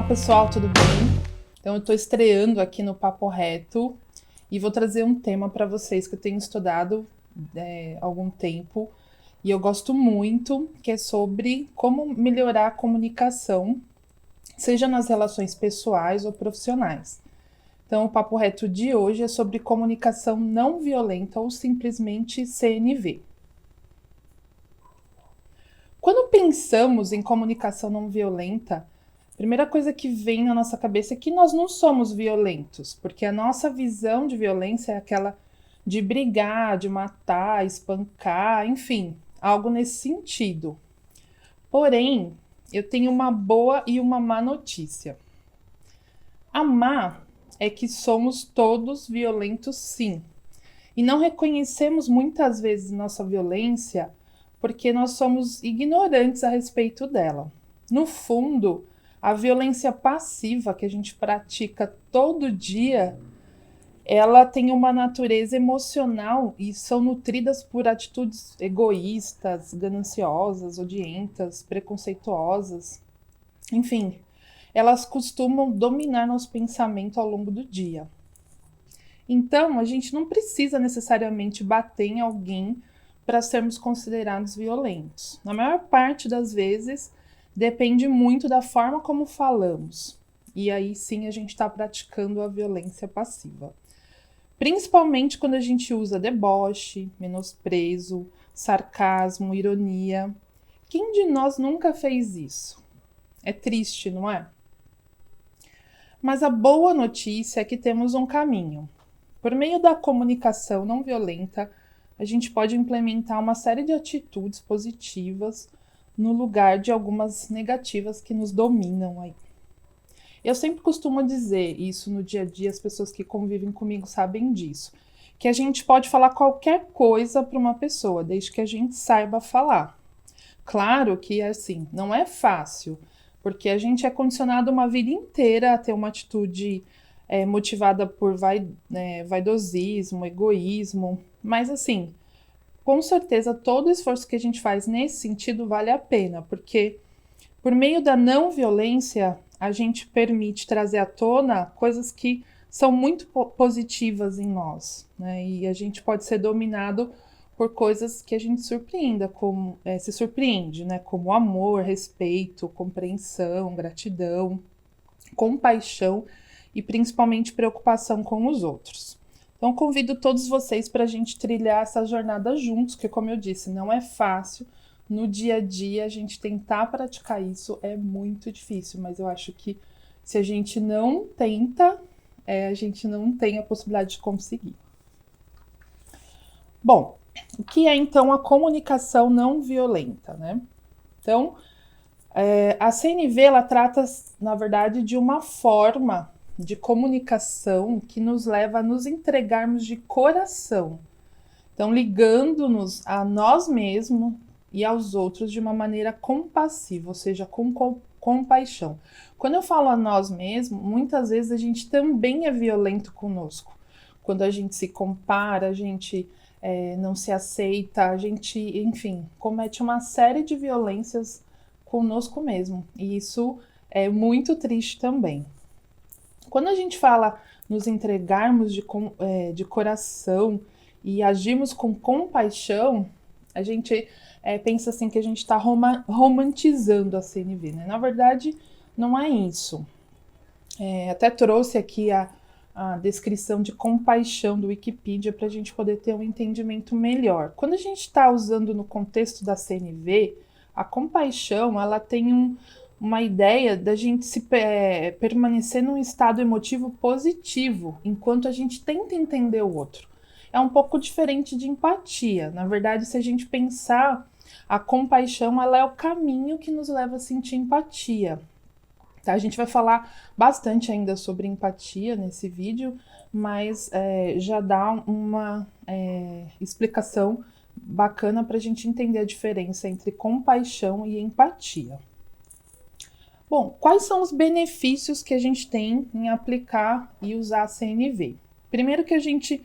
pessoal, tudo bem? Então eu estou estreando aqui no Papo Reto e vou trazer um tema para vocês que eu tenho estudado há algum tempo e eu gosto muito, que é sobre como melhorar a comunicação, seja nas relações pessoais ou profissionais. Então o Papo Reto de hoje é sobre comunicação não violenta ou simplesmente CNV. Quando pensamos em comunicação não violenta, a primeira coisa que vem na nossa cabeça é que nós não somos violentos, porque a nossa visão de violência é aquela de brigar, de matar, espancar, enfim, algo nesse sentido. Porém, eu tenho uma boa e uma má notícia. A má é que somos todos violentos, sim, e não reconhecemos muitas vezes nossa violência porque nós somos ignorantes a respeito dela. No fundo, a violência passiva que a gente pratica todo dia, ela tem uma natureza emocional e são nutridas por atitudes egoístas, gananciosas, odientas, preconceituosas. Enfim, elas costumam dominar nosso pensamento ao longo do dia. Então, a gente não precisa necessariamente bater em alguém para sermos considerados violentos. Na maior parte das vezes, depende muito da forma como falamos. E aí sim a gente está praticando a violência passiva. Principalmente quando a gente usa deboche, menosprezo, sarcasmo, ironia. Quem de nós nunca fez isso? É triste, não é? Mas a boa notícia é que temos um caminho. Por meio da comunicação não violenta, a gente pode implementar uma série de atitudes positivas no lugar de algumas negativas que nos dominam aí. Eu sempre costumo dizer isso no dia a dia, as pessoas que convivem comigo sabem disso, que a gente pode falar qualquer coisa para uma pessoa, desde que a gente saiba falar. Claro que assim, não é fácil, porque a gente é condicionado uma vida inteira a ter uma atitude motivada por vaidosismo, egoísmo, mas assim, com certeza todo o esforço que a gente faz nesse sentido vale a pena, porque por meio da não violência a gente permite trazer à tona coisas que são muito positivas em nós, né? E a gente pode ser dominado por coisas que a gente se surpreende, né? Como amor, respeito, compreensão, gratidão, compaixão e principalmente preocupação com os outros. Então, convido todos vocês para a gente trilhar essa jornada juntos, que, como eu disse, não é fácil. No dia a dia, a gente tentar praticar isso é muito difícil, mas eu acho que se a gente não tenta, a gente não tem a possibilidade de conseguir. Bom, o que é então a comunicação não violenta, né? Então, a CNV, ela trata, na verdade, de uma forma de comunicação que nos leva a nos entregarmos de coração. Então, ligando-nos a nós mesmos e aos outros de uma maneira compassiva, ou seja, com compaixão. Quando eu falo a nós mesmos, muitas vezes a gente também é violento conosco. Quando a gente se compara, a gente não se aceita, a gente, enfim, comete uma série de violências conosco mesmo. E isso é muito triste também. Quando a gente fala nos entregarmos de coração e agirmos com compaixão, a gente pensa assim que a gente está romantizando a CNV, né? Na verdade, não é isso. Até trouxe aqui a descrição de compaixão do Wikipedia para a gente poder ter um entendimento melhor. Quando a gente está usando no contexto da CNV, a compaixão ela tem uma ideia da gente permanecer num estado emotivo positivo, enquanto a gente tenta entender o outro. É um pouco diferente de empatia. Na verdade, se a gente pensar, a compaixão ela é o caminho que nos leva a sentir empatia. Tá? A gente vai falar bastante ainda sobre empatia nesse vídeo, mas já dá uma explicação bacana para a gente entender a diferença entre compaixão e empatia. Bom, quais são os benefícios que a gente tem em aplicar e usar a CNV? Primeiro que a gente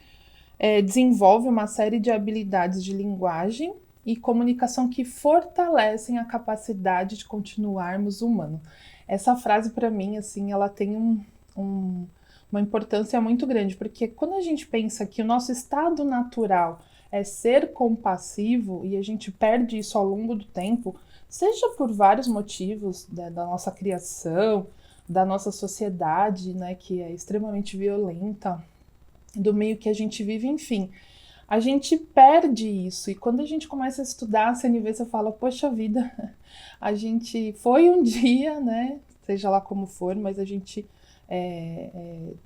desenvolve uma série de habilidades de linguagem e comunicação que fortalecem a capacidade de continuarmos humanos. Essa frase, para mim, assim, ela tem uma importância muito grande, porque quando a gente pensa que o nosso estado natural é ser compassivo e a gente perde isso ao longo do tempo, seja por vários motivos da nossa criação, da nossa sociedade, né, que é extremamente violenta, do meio que a gente vive, enfim, a gente perde isso. E quando a gente começa a estudar a CNV, você fala, poxa vida, a gente foi um dia, né, seja lá como for, mas a gente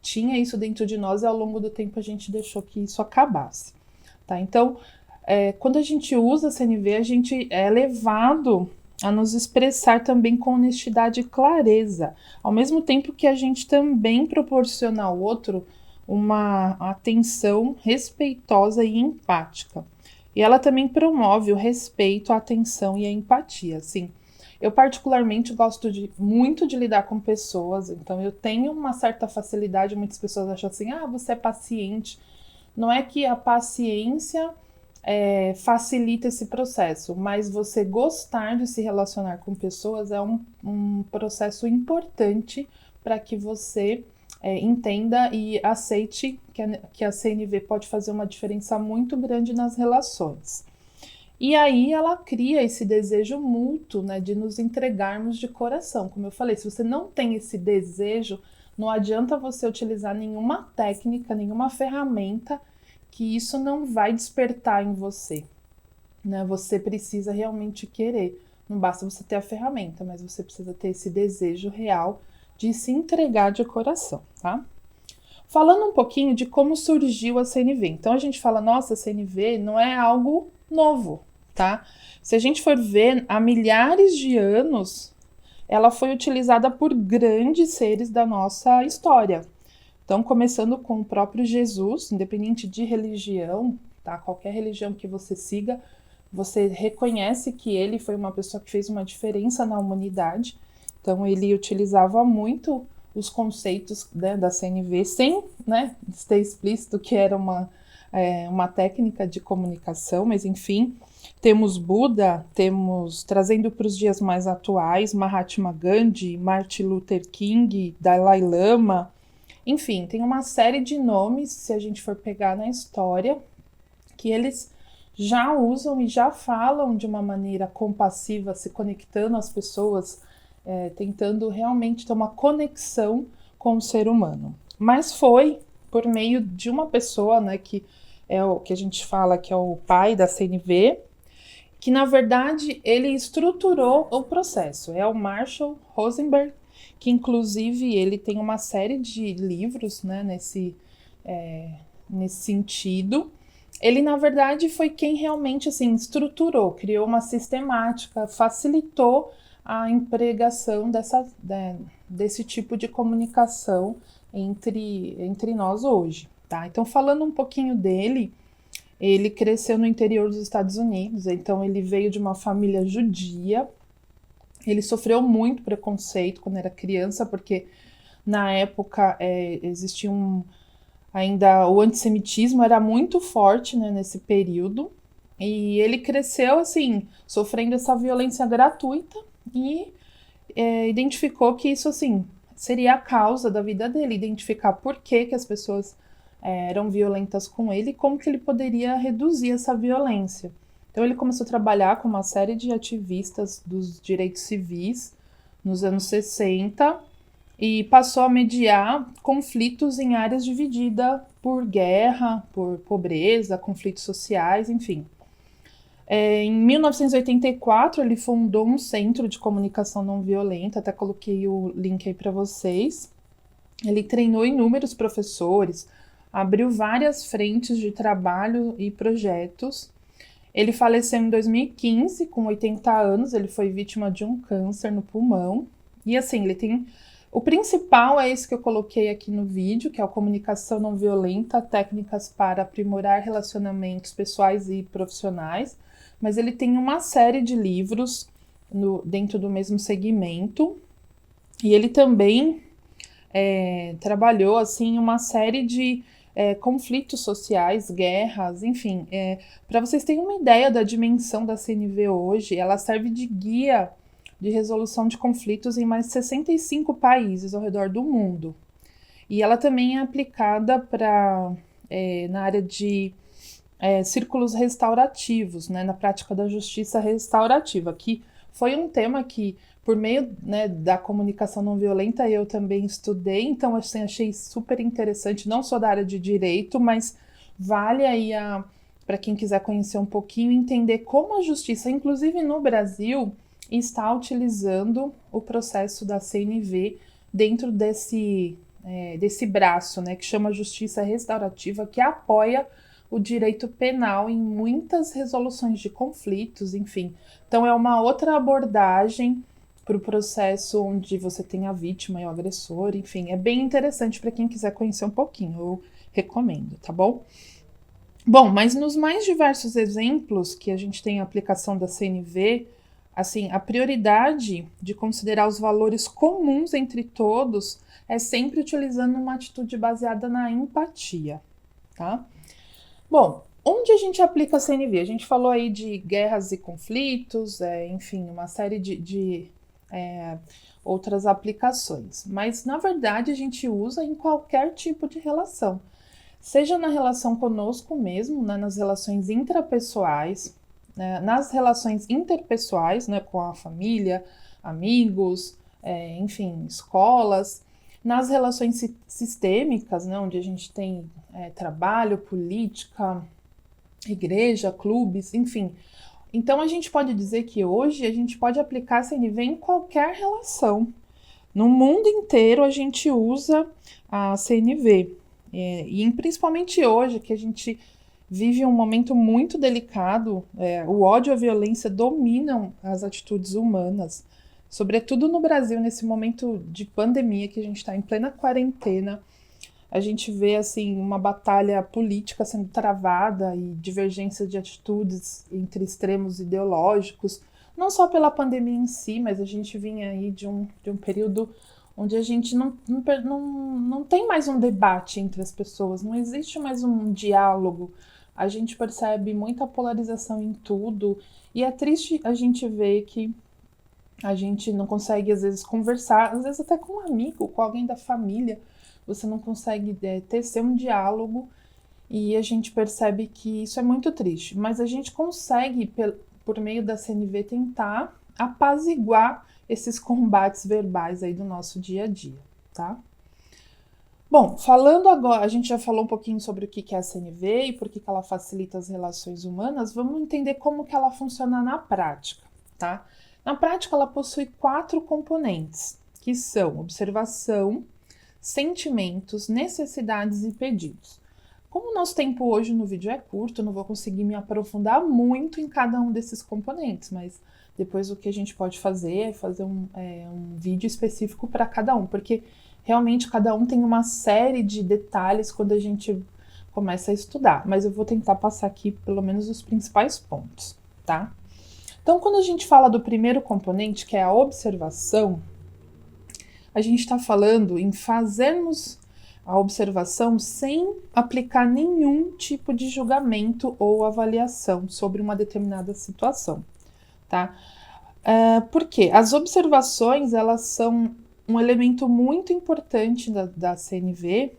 tinha isso dentro de nós e ao longo do tempo a gente deixou que isso acabasse. Tá? Então, quando a gente usa a CNV, a gente é levado a nos expressar também com honestidade e clareza, ao mesmo tempo que a gente também proporciona ao outro uma atenção respeitosa e empática. E ela também promove o respeito, a atenção e a empatia. Assim, eu particularmente gosto muito de lidar com pessoas, então eu tenho uma certa facilidade, muitas pessoas acham assim, você é paciente. Não é que a paciência facilita esse processo, mas você gostar de se relacionar com pessoas é um processo importante para que você entenda e aceite que a CNV pode fazer uma diferença muito grande nas relações. E aí ela cria esse desejo mútuo, né, de nos entregarmos de coração. Como eu falei, se você não tem esse desejo, não adianta você utilizar nenhuma técnica, nenhuma ferramenta, que isso não vai despertar em você, né? Você precisa realmente querer. Não basta você ter a ferramenta, mas você precisa ter esse desejo real de se entregar de coração, tá? Falando um pouquinho de como surgiu a CNV. Então a gente fala, nossa, a CNV não é algo novo, tá? Se a gente for ver, há milhares de anos, ela foi utilizada por grandes seres da nossa história. Então, começando com o próprio Jesus, independente de religião, tá? Qualquer religião que você siga, você reconhece que ele foi uma pessoa que fez uma diferença na humanidade. Então, ele utilizava muito os conceitos, né, da CNV, sem, né, ser explícito que era uma técnica de comunicação, mas enfim, temos Buda, trazendo para os dias mais atuais, Mahatma Gandhi, Martin Luther King, Dalai Lama, enfim, tem uma série de nomes, se a gente for pegar na história, que eles já usam e já falam de uma maneira compassiva, se conectando às pessoas, tentando realmente ter uma conexão com o ser humano. Mas foi por meio de uma pessoa, né, que é o que a gente fala que é o pai da CNV, que na verdade ele estruturou o processo. É o Marshall Rosenberg, que inclusive ele tem uma série de livros, né, nesse sentido. Ele, na verdade, foi quem realmente assim, estruturou, criou uma sistemática, facilitou a empregação desse tipo de comunicação entre nós hoje. Tá? Então, falando um pouquinho dele, ele cresceu no interior dos Estados Unidos, então ele veio de uma família judia. Ele sofreu muito preconceito quando era criança, porque na época existia ainda o antissemitismo era muito forte, né, nesse período. E ele cresceu assim, sofrendo essa violência gratuita e identificou que isso assim seria a causa da vida dele, identificar por que as pessoas eram violentas com ele e como que ele poderia reduzir essa violência. Então ele começou a trabalhar com uma série de ativistas dos direitos civis nos anos 60 e passou a mediar conflitos em áreas divididas por guerra, por pobreza, conflitos sociais, enfim. Em 1984 ele fundou um centro de comunicação não violenta, até coloquei o link aí para vocês. Ele treinou inúmeros professores, abriu várias frentes de trabalho e projetos. Ele faleceu em 2015, com 80 anos, ele foi vítima de um câncer no pulmão. E assim, ele tem... O principal é esse que eu coloquei aqui no vídeo, que é a comunicação não violenta, técnicas para aprimorar relacionamentos pessoais e profissionais. Mas ele tem uma série de livros dentro do mesmo segmento. E ele também trabalhou assim, uma série de conflitos sociais, guerras, enfim. Para vocês terem uma ideia da dimensão da CNV hoje, ela serve de guia de resolução de conflitos em mais de 65 países ao redor do mundo. E ela também é aplicada na área de círculos restaurativos, né, na prática da justiça restaurativa, que foi um tema que, por meio, né, da comunicação não violenta, eu também estudei, então assim, achei super interessante, não só da área de direito, mas vale aí para quem quiser conhecer um pouquinho, entender como a justiça, inclusive no Brasil, está utilizando o processo da CNV dentro desse braço, né, que chama Justiça Restaurativa, que apoia o direito penal em muitas resoluções de conflitos, enfim. Então é uma outra abordagem para o processo onde você tem a vítima e o agressor, enfim, é bem interessante para quem quiser conhecer um pouquinho, eu recomendo, tá bom? Bom, mas nos mais diversos exemplos que a gente tem a aplicação da CNV, assim, a prioridade de considerar os valores comuns entre todos é sempre utilizando uma atitude baseada na empatia, tá? Bom, onde a gente aplica a CNV? A gente falou aí de guerras e conflitos, enfim, uma série de outras aplicações. Mas, na verdade, a gente usa em qualquer tipo de relação. Seja na relação conosco mesmo, né, nas relações intrapessoais, né, nas relações interpessoais, né, com a família, amigos, enfim, escolas, nas relações sistêmicas, né, onde a gente tem trabalho, política, igreja, clubes, enfim. Então, a gente pode dizer que hoje a gente pode aplicar a CNV em qualquer relação. No mundo inteiro a gente usa a CNV. E principalmente hoje, que a gente vive um momento muito delicado, o ódio e a violência dominam as atitudes humanas, sobretudo no Brasil, nesse momento de pandemia que a gente está em plena quarentena. A gente vê assim uma batalha política sendo travada e divergência de atitudes entre extremos ideológicos, não só pela pandemia em si, mas a gente vinha aí de um período onde a gente não tem mais um debate entre as pessoas, não existe mais um diálogo. A gente percebe muita polarização em tudo e é triste a gente ver que a gente não consegue, às vezes, conversar, às vezes até com um amigo, com alguém da família, você não consegue tecer um diálogo e a gente percebe que isso é muito triste. Mas a gente consegue, por meio da CNV, tentar apaziguar esses combates verbais aí do nosso dia a dia, tá? Bom, falando agora, a gente já falou um pouquinho sobre o que é a CNV e por que ela facilita as relações humanas, vamos entender como que ela funciona na prática, tá? Na prática, ela possui 4 componentes, que são observação, sentimentos, necessidades e pedidos. Como o nosso tempo hoje no vídeo é curto, eu não vou conseguir me aprofundar muito em cada um desses componentes, mas depois o que a gente pode fazer é fazer um vídeo específico para cada um, porque realmente cada um tem uma série de detalhes quando a gente começa a estudar, mas eu vou tentar passar aqui pelo menos os principais pontos, tá? Então, quando a gente fala do primeiro componente, que é a observação, a gente está falando em fazermos a observação sem aplicar nenhum tipo de julgamento ou avaliação sobre uma determinada situação, tá? Porque as observações, elas são um elemento muito importante da CNV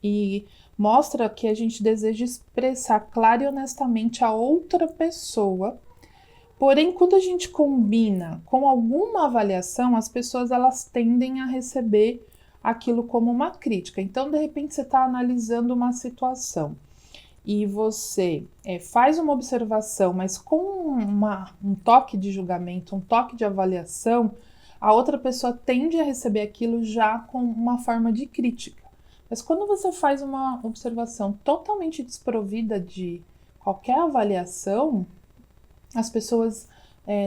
e mostra que a gente deseja expressar clara e honestamente a outra pessoa. Porém, quando a gente combina com alguma avaliação, as pessoas elas tendem a receber aquilo como uma crítica. Então, de repente, você está analisando uma situação e você faz uma observação, mas com um toque de julgamento, um toque de avaliação, a outra pessoa tende a receber aquilo já com uma forma de crítica. Mas quando você faz uma observação totalmente desprovida de qualquer avaliação, as pessoas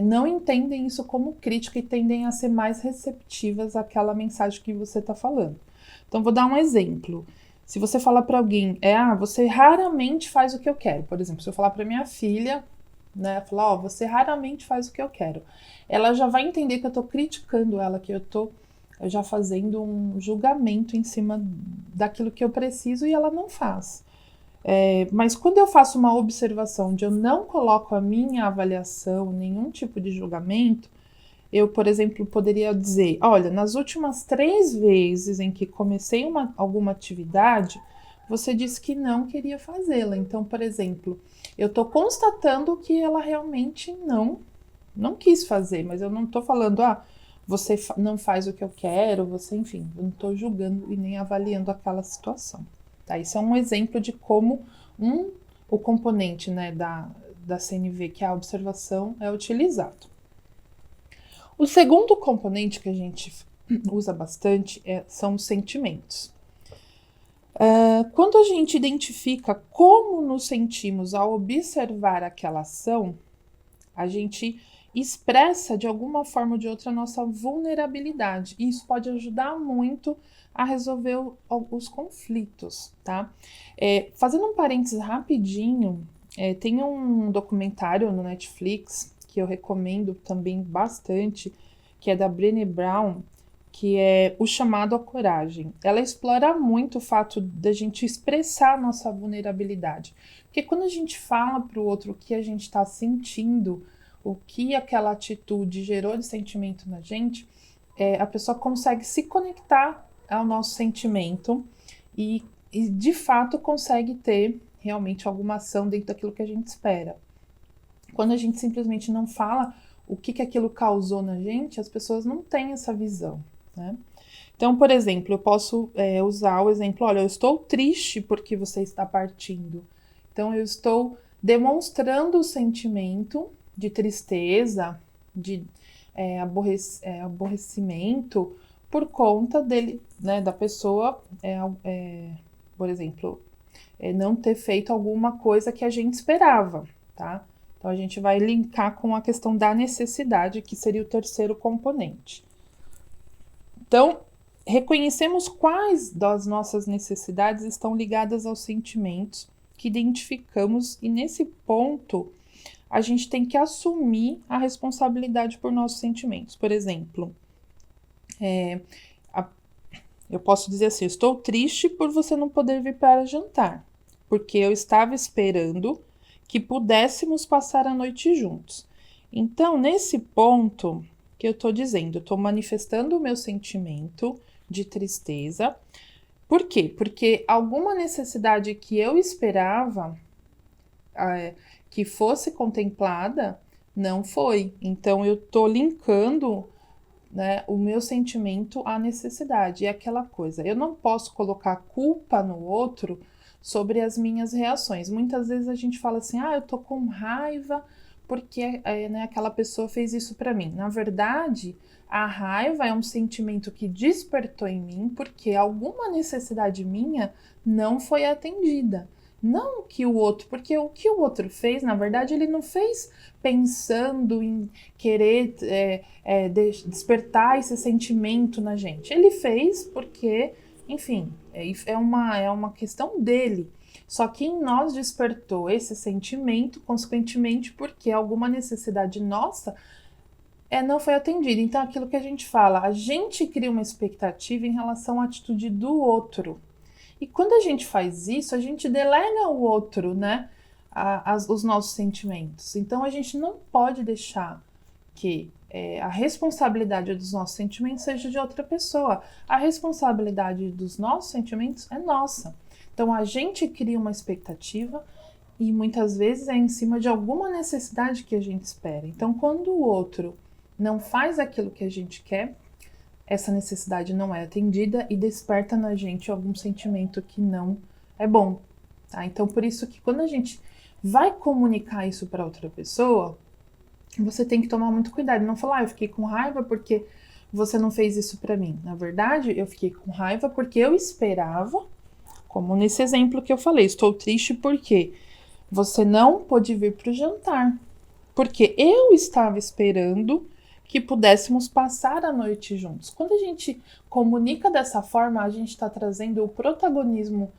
não entendem isso como crítica e tendem a ser mais receptivas àquela mensagem que você está falando. Então, vou dar um exemplo. Se você falar para alguém, você raramente faz o que eu quero. Por exemplo, se eu falar para minha filha, né, falar, você raramente faz o que eu quero. Ela já vai entender que eu estou criticando ela, que eu estou já fazendo um julgamento em cima daquilo que eu preciso e ela não faz. Mas quando eu faço uma observação onde eu não coloco a minha avaliação, nenhum tipo de julgamento, eu, por exemplo, poderia dizer, olha, nas últimas 3 vezes em que comecei alguma atividade, você disse que não queria fazê-la. Então, por exemplo, eu estou constatando que ela realmente não quis fazer, mas eu não estou falando, você não faz o que eu quero, você, enfim, eu não estou julgando e nem avaliando aquela situação. Tá? Isso é um exemplo de como o componente, né, da CNV, que é a observação, é utilizado. O segundo componente que a gente usa bastante são os sentimentos. Quando a gente identifica como nos sentimos ao observar aquela ação, a gente expressa de alguma forma ou de outra a nossa vulnerabilidade. E isso pode ajudar muito a resolver os conflitos, tá? Fazendo um parênteses rapidinho, tem um documentário no Netflix que eu recomendo também bastante, que é da Brené Brown, que é O Chamado à Coragem. Ela explora muito o fato da gente expressar a nossa vulnerabilidade. Porque quando a gente fala para o outro o que a gente está sentindo, o que aquela atitude gerou de sentimento na gente, a pessoa consegue se conectar ao nosso sentimento e de fato consegue ter realmente alguma ação dentro daquilo que a gente espera. Quando a gente simplesmente não fala o que aquilo causou na gente, as pessoas não têm essa visão, né? Então, por exemplo, eu posso usar o exemplo, olha, eu estou triste porque você está partindo. Então, eu estou demonstrando o sentimento de tristeza, de aborrecimento, por conta dele, né, da pessoa, por exemplo, não ter feito alguma coisa que a gente esperava, tá? Então, a gente vai linkar com a questão da necessidade, que seria o terceiro componente. Então, reconhecemos quais das nossas necessidades estão ligadas aos sentimentos que identificamos, e nesse ponto, a gente tem que assumir a responsabilidade por nossos sentimentos. Por exemplo, eu posso dizer assim, eu estou triste por você não poder vir para jantar, porque eu estava esperando que pudéssemos passar a noite juntos. Então, nesse ponto que eu estou dizendo, eu estou manifestando o meu sentimento de tristeza. Por quê? Porque alguma necessidade que eu esperava que fosse contemplada, não foi. Então, eu estou linkando, né, o meu sentimento à necessidade. E aquela coisa, eu não posso colocar culpa no outro sobre as minhas reações. Muitas vezes a gente fala assim, eu tô com raiva porque né, aquela pessoa fez isso para mim. Na verdade, a raiva é um sentimento que despertou em mim porque alguma necessidade minha não foi atendida. Não que o outro, porque o que o outro fez, na verdade, ele não fez pensando em querer despertar esse sentimento na gente. Ele fez porque, enfim, é uma questão dele. Só que em nós despertou esse sentimento, consequentemente, porque alguma necessidade nossa não foi atendida. Então, aquilo que a gente fala, a gente cria uma expectativa em relação à atitude do outro. E quando a gente faz isso, a gente delega ao outro, né, os nossos sentimentos. Então, a gente não pode deixar que a responsabilidade dos nossos sentimentos seja de outra pessoa. A responsabilidade dos nossos sentimentos é nossa. Então, a gente cria uma expectativa e muitas vezes é em cima de alguma necessidade que a gente espera. Então, quando o outro não faz aquilo que a gente quer, essa necessidade não é atendida e desperta na gente algum sentimento que não é bom, tá? Então, por isso que quando a gente vai comunicar isso para outra pessoa, você tem que tomar muito cuidado, não falar, eu fiquei com raiva porque você não fez isso para mim. Na verdade, eu fiquei com raiva porque eu esperava, como nesse exemplo que eu falei, estou triste porque você não pôde vir para o jantar, porque eu estava esperando que pudéssemos passar a noite juntos. Quando a gente comunica dessa forma, a gente está trazendo o protagonismo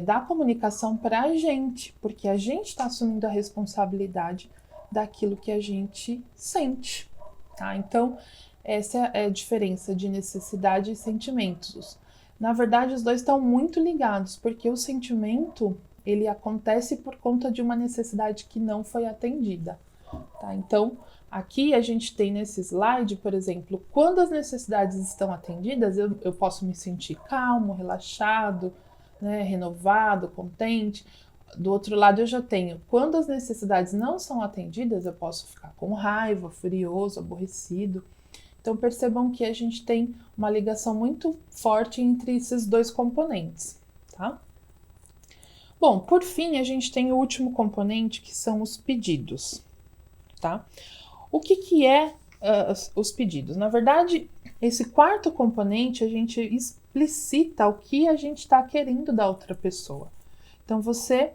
da comunicação para a gente, porque a gente está assumindo a responsabilidade daquilo que a gente sente, tá? Então, essa é a diferença de necessidade e sentimentos. Na verdade, os dois estão muito ligados, porque o sentimento, ele acontece por conta de uma necessidade que não foi atendida. tá? Então, aqui a gente tem nesse slide, por exemplo, quando as necessidades estão atendidas, eu posso me sentir calmo, relaxado, né, renovado, contente. Do outro lado, eu já tenho, quando as necessidades não são atendidas, eu posso ficar com raiva, furioso, aborrecido. Então, percebam que a gente tem uma ligação muito forte entre esses dois componentes, tá? Bom, por fim, a gente tem o último componente, que são os pedidos, tá? O que é os pedidos? Na verdade, esse quarto componente, a gente explicita o que a gente está querendo da outra pessoa. Então, você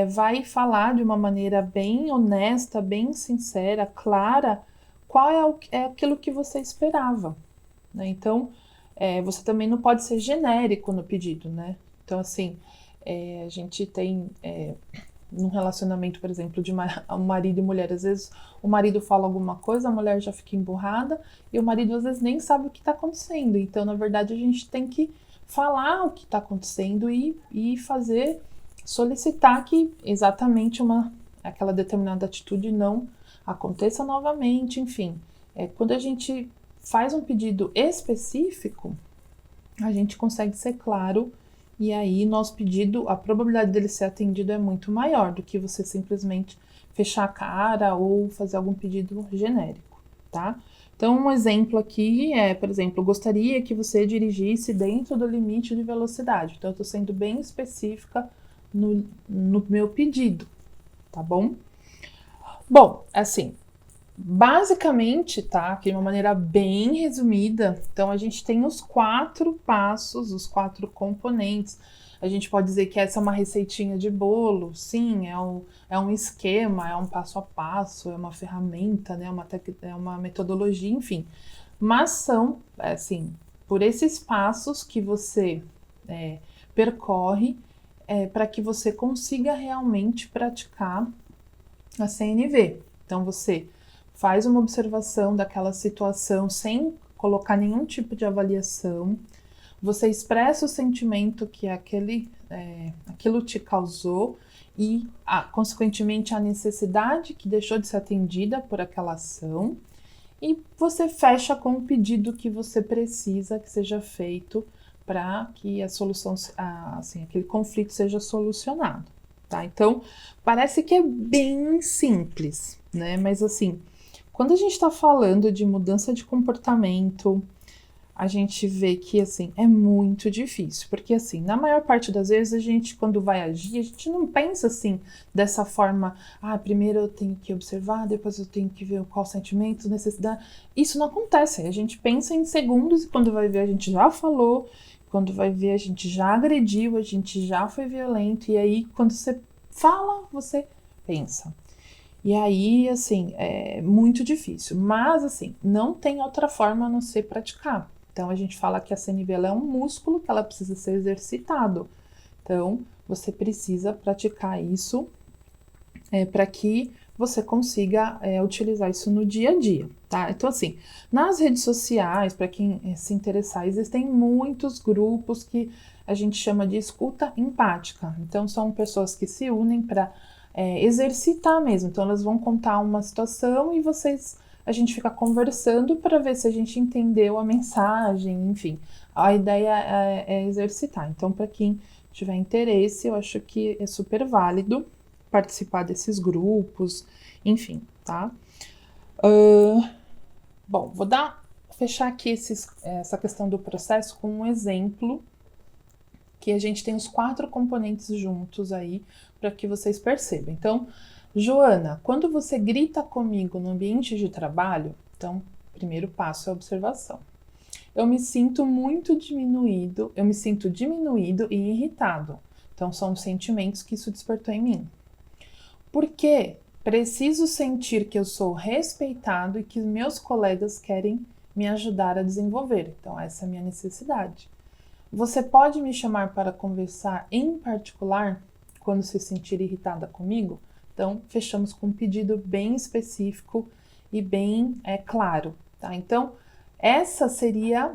vai falar de uma maneira bem honesta, bem sincera, clara, qual é aquilo que você esperava, né? Então, você também não pode ser genérico no pedido, né? Então, assim, a gente tem num relacionamento, por exemplo, de marido e mulher, às vezes o marido fala alguma coisa, a mulher já fica emburrada e o marido às vezes nem sabe o que está acontecendo. Então, na verdade, a gente tem que falar o que está acontecendo e solicitar que exatamente aquela determinada atitude não aconteça novamente, enfim. Quando a gente faz um pedido específico, a gente consegue ser claro e aí nosso pedido, a probabilidade dele ser atendido é muito maior do que você simplesmente fechar a cara ou fazer algum pedido genérico, tá? Então, um exemplo aqui por exemplo, gostaria que você dirigisse dentro do limite de velocidade. Então, eu estou sendo bem específica no meu pedido, tá bom? Bom, assim, basicamente, tá? Aqui de uma maneira bem resumida, então a gente tem os 4 passos, os 4 componentes. A gente pode dizer que essa é uma receitinha de bolo, sim, é um esquema, é um passo a passo, é uma ferramenta, né? É uma metodologia, enfim. Mas são, assim, por esses passos que você percorre para que você consiga realmente praticar a CNV. Então, você faz uma observação daquela situação sem colocar nenhum tipo de avaliação. Você expressa o sentimento que aquilo te causou e, consequentemente, a necessidade que deixou de ser atendida por aquela ação. E você fecha com o pedido que você precisa que seja feito para que a solução, assim, aquele conflito seja solucionado, tá? Então, parece que é bem simples, né? Mas, assim, quando a gente está falando de mudança de comportamento, a gente vê que, assim, é muito difícil. Porque, assim, na maior parte das vezes, a gente, quando vai agir, a gente não pensa, assim, dessa forma, primeiro eu tenho que observar, depois eu tenho que ver qual sentimento, necessidade. Isso não acontece. A gente pensa em segundos e quando vai ver, a gente já falou, quando vai ver, a gente já agrediu, a gente já foi violento. E aí, quando você fala, você pensa. E aí, assim, é muito difícil. Mas, assim, não tem outra forma a não ser praticar. Então, a gente fala que a CNV é um músculo que ela precisa ser exercitado. Então, você precisa praticar isso para que você consiga utilizar isso no dia a dia, tá? Então, assim, nas redes sociais, para quem se interessar, existem muitos grupos que a gente chama de escuta empática. Então, são pessoas que se unem para exercitar mesmo. Então, elas vão contar uma situação e a gente fica conversando para ver se a gente entendeu a mensagem, enfim. A ideia é exercitar. Então, para quem tiver interesse, eu acho que é super válido participar desses grupos, enfim, tá? Bom, vou fechar aqui essa questão do processo com um exemplo que a gente tem os 4 componentes juntos aí para que vocês percebam. Então, Joana, quando você grita comigo no ambiente de trabalho, então, primeiro passo é a observação. Eu me sinto diminuído e irritado. Então, são os sentimentos que isso despertou em mim. Porque preciso sentir que eu sou respeitado e que meus colegas querem me ajudar a desenvolver. Então, essa é a minha necessidade. Você pode me chamar para conversar em particular quando se sentir irritada comigo? Então, fechamos com um pedido bem específico e bem claro, tá? Então, essa seria,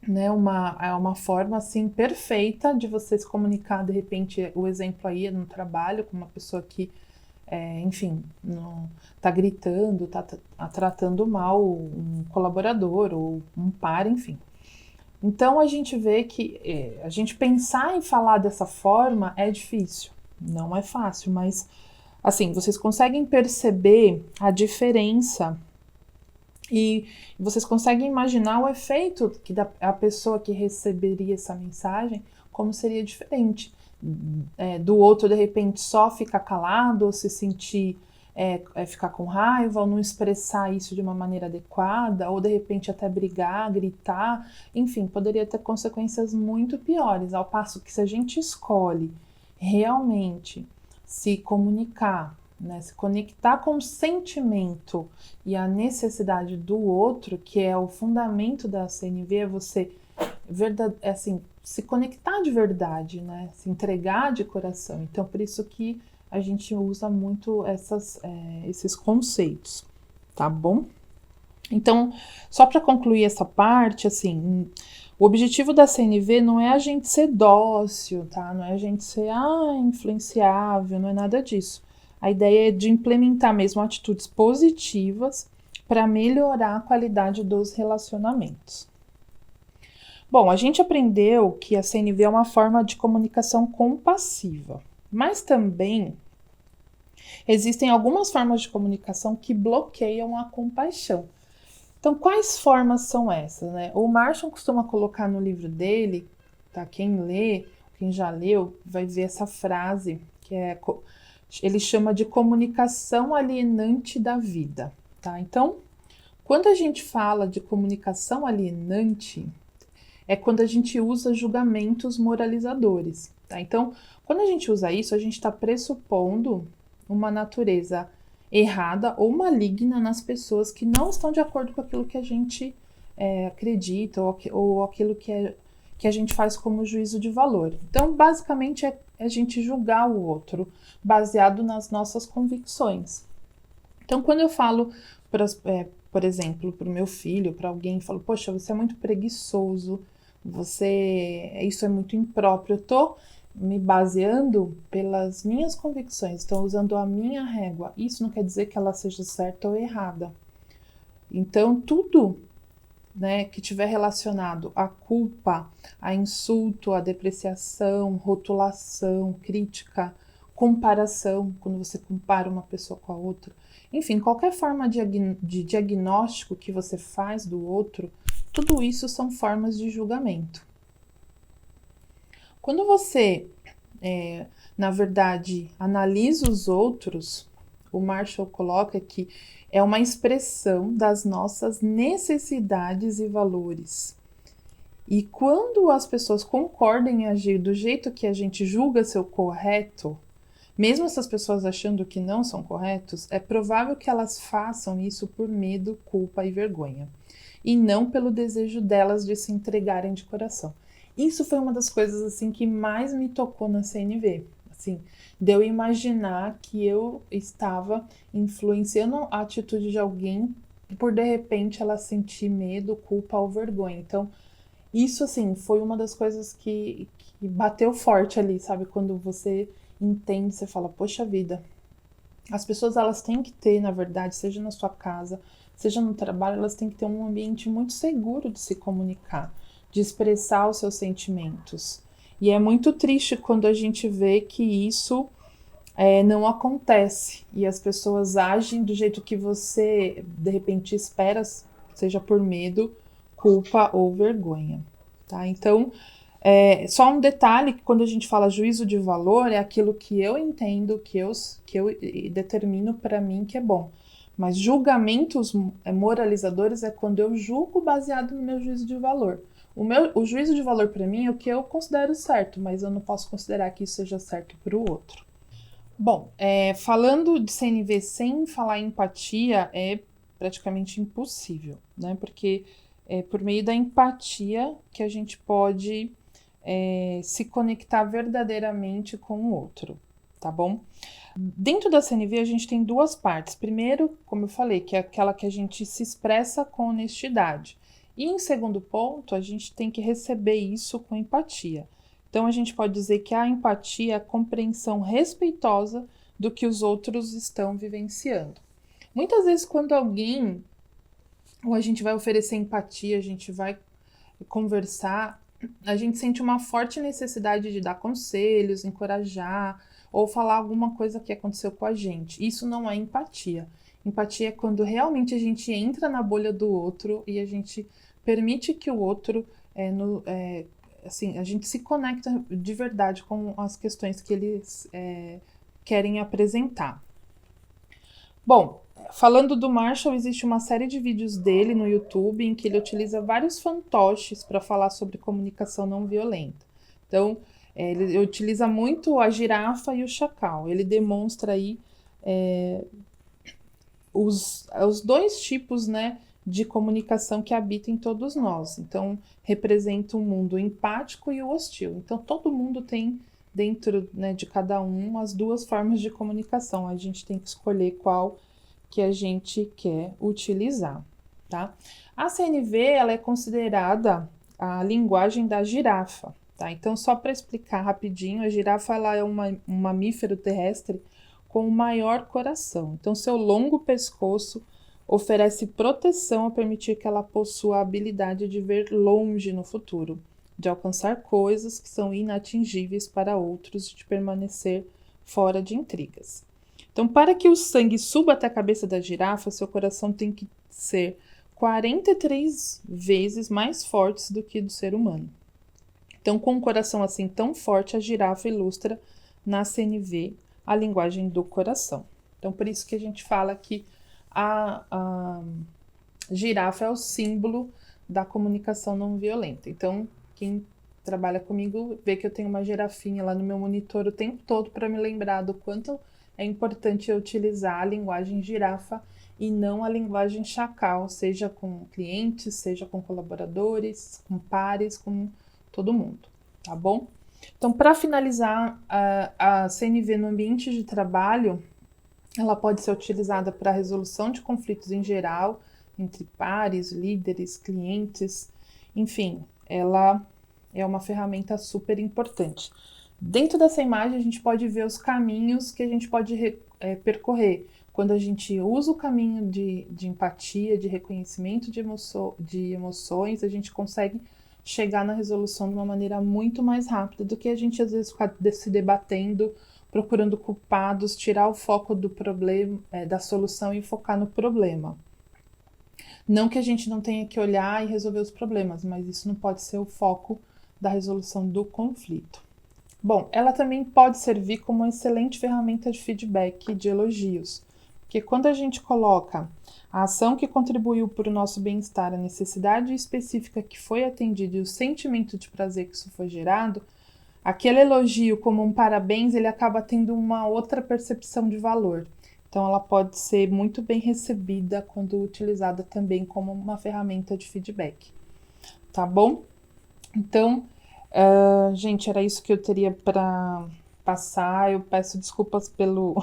né, uma forma, assim, perfeita de você se comunicar, de repente, o exemplo aí no trabalho, com uma pessoa que enfim, não, tá gritando, tá tratando mal um colaborador ou um par, enfim. Então a gente vê que a gente pensar em falar dessa forma é difícil, não é fácil, mas assim, vocês conseguem perceber a diferença e vocês conseguem imaginar o efeito que a pessoa que receberia essa mensagem, como seria diferente. Do outro, de repente, só ficar calado ou se sentir, ficar com raiva ou não expressar isso de uma maneira adequada, ou de repente até brigar, gritar, enfim, poderia ter consequências muito piores. Ao passo que se a gente escolhe realmente se comunicar, né, se conectar com o sentimento e a necessidade do outro, que é o fundamento da CNV, é você se conectar de verdade, né, se entregar de coração. Então, por isso que a gente usa muito esses conceitos, tá bom? Então, só para concluir essa parte, assim, o objetivo da CNV não é a gente ser dócil, tá? Não é a gente ser influenciável, não é nada disso. A ideia é de implementar mesmo atitudes positivas para melhorar a qualidade dos relacionamentos. Bom, a gente aprendeu que a CNV é uma forma de comunicação compassiva, mas também existem algumas formas de comunicação que bloqueiam a compaixão. Então, quais formas são essas, né? O Marshall costuma colocar no livro dele, tá? Quem lê, quem já leu, vai ver essa frase que ele chama de comunicação alienante da vida, tá? Então, quando a gente fala de comunicação alienante, é quando a gente usa julgamentos moralizadores, tá? Então, quando a gente usa isso, a gente está pressupondo uma natureza errada ou maligna nas pessoas que não estão de acordo com aquilo que a gente acredita ou aquilo que a gente faz como juízo de valor. Então, basicamente, é a gente julgar o outro baseado nas nossas convicções. Então, quando eu falo, por exemplo, para o meu filho, para alguém, falo, poxa, você é muito preguiçoso, isso é muito impróprio, eu estou me baseando pelas minhas convicções, estou usando a minha régua. Isso não quer dizer que ela seja certa ou errada. Então, tudo, né, que tiver relacionado à culpa, a insulto, a depreciação, rotulação, crítica, comparação, quando você compara uma pessoa com a outra, enfim, qualquer forma de diagnóstico que você faz do outro, tudo isso são formas de julgamento. Quando você, na verdade, analisa os outros, o Marshall coloca que é uma expressão das nossas necessidades e valores. E quando as pessoas concordam em agir do jeito que a gente julga ser o correto, mesmo essas pessoas achando que não são corretos, é provável que elas façam isso por medo, culpa e vergonha, e não pelo desejo delas de se entregarem de coração. Isso foi uma das coisas assim que mais me tocou na CNV, assim, de eu imaginar que eu estava influenciando a atitude de alguém por de repente ela sentir medo, culpa ou vergonha. Então, isso assim foi uma das coisas que bateu forte ali, sabe? Quando você entende, você fala, poxa vida, as pessoas elas têm que ter, na verdade, seja na sua casa, seja no trabalho, elas têm que ter um ambiente muito seguro de se comunicar, de expressar os seus sentimentos. E é muito triste quando a gente vê que isso não acontece e as pessoas agem do jeito que você, de repente, espera, seja por medo, culpa ou vergonha, tá? Então, só um detalhe, que quando a gente fala juízo de valor, é aquilo que eu entendo, que eu determino para mim que é bom. Mas julgamentos moralizadores é quando eu julgo baseado no meu juízo de valor. O juízo de valor para mim é o que eu considero certo, mas eu não posso considerar que isso seja certo para o outro. Bom, falando de CNV sem falar em empatia é praticamente impossível, né? Porque é por meio da empatia que a gente pode se conectar verdadeiramente com o outro, tá bom? Dentro da CNV a gente tem duas partes. Primeiro, como eu falei, que é aquela que a gente se expressa com honestidade. E em segundo ponto, a gente tem que receber isso com empatia. Então a gente pode dizer que a empatia é a compreensão respeitosa do que os outros estão vivenciando. Muitas vezes, quando alguém, ou a gente vai oferecer empatia, a gente vai conversar, a gente sente uma forte necessidade de dar conselhos, encorajar, ou falar alguma coisa que aconteceu com a gente. Isso não é empatia. Empatia é quando realmente a gente entra na bolha do outro e a gente permite que o outro, assim, a gente se conecta de verdade com as questões que eles querem apresentar. Bom, falando do Marshall, existe uma série de vídeos dele no YouTube em que ele utiliza vários fantoches para falar sobre comunicação não violenta. Então, ele utiliza muito a girafa e o chacal. Ele demonstra aí os dois tipos, né, de comunicação que habitam em todos nós. Então, representa um mundo empático e o hostil. Então, todo mundo tem dentro, né, de cada um as duas formas de comunicação. A gente tem que escolher qual que a gente quer utilizar, tá? A CNV, ela é considerada a linguagem da girafa, tá? Então, só para explicar rapidinho, a girafa ela é um mamífero terrestre com o maior coração. Então, seu longo pescoço oferece proteção a permitir que ela possua a habilidade de ver longe no futuro, de alcançar coisas que são inatingíveis para outros e de permanecer fora de intrigas. Então, para que o sangue suba até a cabeça da girafa, seu coração tem que ser 43 vezes mais forte do que do ser humano. Então, com um coração assim tão forte, a girafa ilustra na CNV a linguagem do coração. Então, por isso que a gente fala que a girafa é o símbolo da comunicação não violenta. Então, quem trabalha comigo vê que eu tenho uma girafinha lá no meu monitor o tempo todo para me lembrar do quanto é importante eu utilizar a linguagem girafa e não a linguagem chacal, seja com clientes, seja com colaboradores, com pares, com todo mundo, tá bom? Então, para finalizar, a CNV no ambiente de trabalho, ela pode ser utilizada para a resolução de conflitos em geral, entre pares, líderes, clientes, enfim, ela é uma ferramenta super importante. Dentro dessa imagem, a gente pode ver os caminhos que a gente pode percorrer. Quando a gente usa o caminho de empatia, de reconhecimento de emoções, a gente consegue chegar na resolução de uma maneira muito mais rápida do que a gente, às vezes, ficar se debatendo, procurando culpados, tirar o foco do problema, da solução e focar no problema. Não que a gente não tenha que olhar e resolver os problemas, mas isso não pode ser o foco da resolução do conflito. Bom, ela também pode servir como uma excelente ferramenta de feedback e de elogios, porque quando a gente coloca a ação que contribuiu para o nosso bem-estar, a necessidade específica que foi atendida e o sentimento de prazer que isso foi gerado, aquele elogio como um parabéns, ele acaba tendo uma outra percepção de valor. Então, ela pode ser muito bem recebida quando utilizada também como uma ferramenta de feedback, tá bom? Então, gente, era isso que eu teria para passar. Eu peço desculpas pelo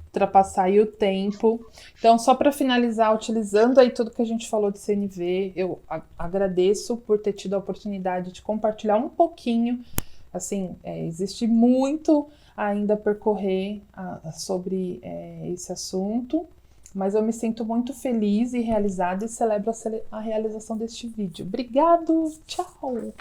ultrapassar aí o tempo. Então, só para finalizar, utilizando aí tudo que a gente falou de CNV, eu agradeço por ter tido a oportunidade de compartilhar um pouquinho. Assim, existe muito ainda a percorrer sobre esse assunto, mas eu me sinto muito feliz e realizada e celebro a realização deste vídeo. Obrigado, tchau!